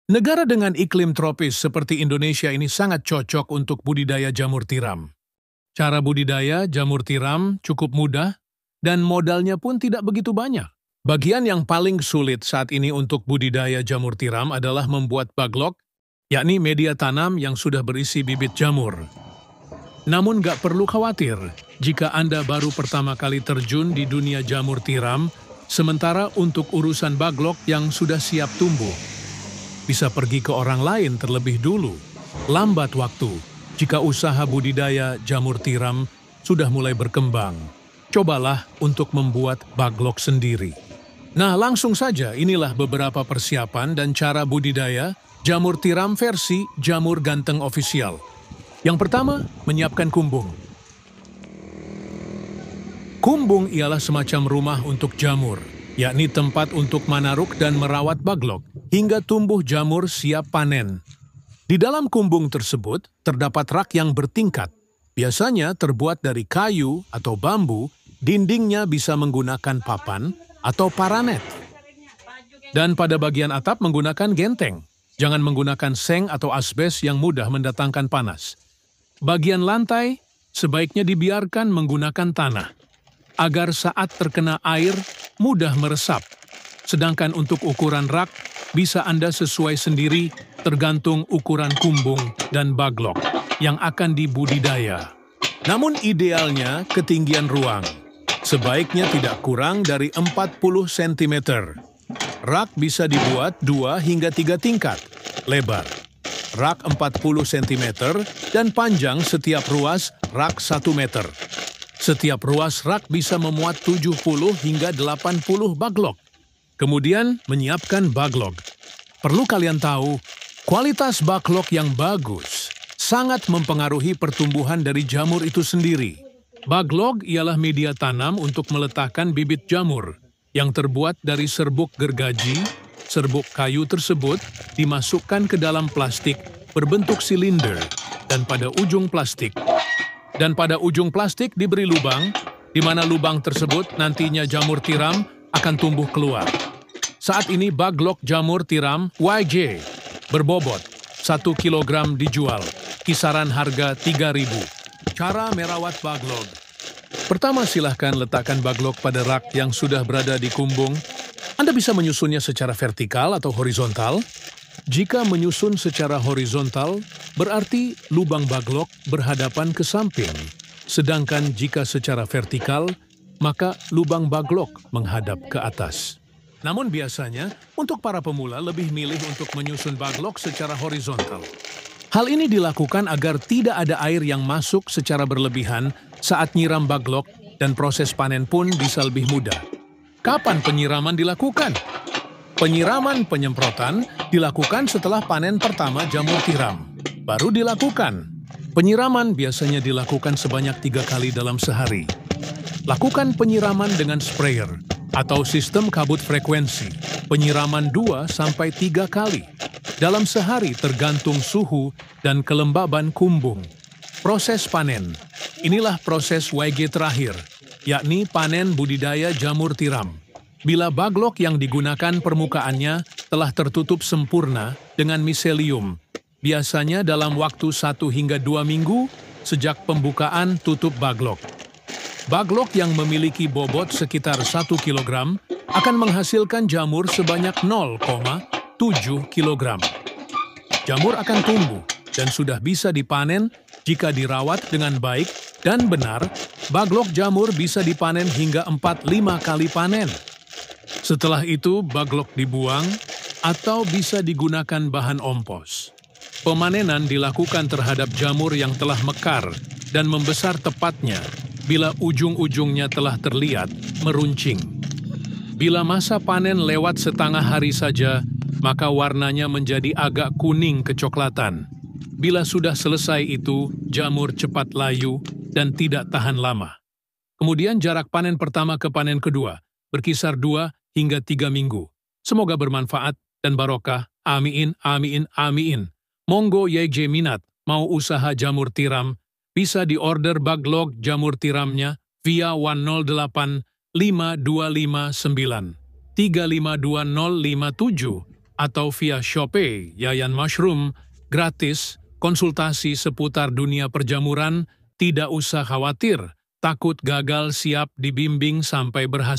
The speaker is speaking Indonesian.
Negara dengan iklim tropis seperti Indonesia ini sangat cocok untuk budidaya jamur tiram. Cara budidaya jamur tiram cukup mudah dan modalnya pun tidak begitu banyak. Bagian yang paling sulit saat ini untuk budidaya jamur tiram adalah membuat baglok, yakni media tanam yang sudah berisi bibit jamur. Namun nggak perlu khawatir jika Anda baru pertama kali terjun di dunia jamur tiram, sementara untuk urusan baglok yang sudah siap tumbuh, bisa pergi ke orang lain terlebih dulu. Lambat waktu jika usaha budidaya jamur tiram sudah mulai berkembang. Cobalah untuk membuat baglok sendiri. Nah, langsung saja inilah beberapa persiapan dan cara budidaya jamur tiram versi Jamur Ganteng Official. Yang pertama, menyiapkan kumbung. Kumbung ialah semacam rumah untuk jamur, yakni tempat untuk manaruk dan merawat baglok hingga tumbuh jamur siap panen. Di dalam kumbung tersebut terdapat rak yang bertingkat, biasanya terbuat dari kayu atau bambu, dindingnya bisa menggunakan papan atau paranet. Dan pada bagian atap menggunakan genteng, jangan menggunakan seng atau asbes yang mudah mendatangkan panas. Bagian lantai sebaiknya dibiarkan menggunakan tanah, agar saat terkena air mudah meresap. Sedangkan untuk ukuran rak, bisa Anda sesuai sendiri tergantung ukuran kumbung dan baglok yang akan dibudidaya. Namun idealnya ketinggian ruang sebaiknya tidak kurang dari 40 cm. Rak bisa dibuat 2 hingga 3 tingkat lebar. Rak 40 cm dan panjang setiap ruas rak 1 meter. Setiap ruas rak bisa memuat 70 hingga 80 baglok. Kemudian menyiapkan baglok. Perlu kalian tahu, kualitas baglok yang bagus sangat mempengaruhi pertumbuhan dari jamur itu sendiri. Baglok ialah media tanam untuk meletakkan bibit jamur yang terbuat dari serbuk gergaji. Serbuk kayu tersebut dimasukkan ke dalam plastik berbentuk silinder dan pada ujung plastik diberi lubang, di mana lubang tersebut nantinya jamur tiram akan tumbuh keluar. Saat ini baglok jamur tiram YJ berbobot 1 kg dijual, kisaran harga 3.000. Cara merawat baglok. Pertama, silahkan letakkan baglok pada rak yang sudah berada di kumbung. Anda bisa menyusunnya secara vertikal atau horizontal. Jika menyusun secara horizontal, berarti lubang baglok berhadapan ke samping. Sedangkan jika secara vertikal, maka lubang baglok menghadap ke atas. Namun biasanya, untuk para pemula lebih milih untuk menyusun baglok secara horizontal. Hal ini dilakukan agar tidak ada air yang masuk secara berlebihan saat nyiram baglok dan proses panen pun bisa lebih mudah. Kapan penyiraman dilakukan? Penyiraman penyemprotan dilakukan setelah panen pertama jamur tiram. Baru dilakukan. Penyiraman biasanya dilakukan sebanyak 3 kali dalam sehari. Lakukan penyiraman dengan sprayer atau sistem kabut frekuensi. Penyiraman 2-3 kali dalam sehari tergantung suhu dan kelembaban kumbung. Proses panen. Inilah proses YG terakhir, yakni panen budidaya jamur tiram. Bila baglok yang digunakan permukaannya telah tertutup sempurna dengan miselium, biasanya dalam waktu 1 hingga 2 minggu sejak pembukaan tutup baglok. Baglok yang memiliki bobot sekitar 1 kg akan menghasilkan jamur sebanyak 0,7 kg. Jamur akan tumbuh dan sudah bisa dipanen jika dirawat dengan baik dan benar. Baglok jamur bisa dipanen hingga 4-5 kali panen. Setelah itu, baglok dibuang atau bisa digunakan bahan ompos. Pemanenan dilakukan terhadap jamur yang telah mekar dan membesar tepatnya bila ujung-ujungnya telah terlihat meruncing. Bila masa panen lewat setengah hari saja, maka warnanya menjadi agak kuning kecoklatan. Bila sudah selesai itu, jamur cepat layu dan tidak tahan lama. Kemudian jarak panen pertama ke panen kedua berkisar 2 hingga 3 minggu. Semoga bermanfaat dan barokah. Amin, amin, amin. Monggo YJ minat mau usaha jamur tiram, bisa diorder baglok jamur tiramnya via 108 5259 352057 atau via Shopee Yayan Mushroom, gratis, konsultasi seputar dunia perjamuran, tidak usah khawatir, takut gagal siap dibimbing sampai berhasil.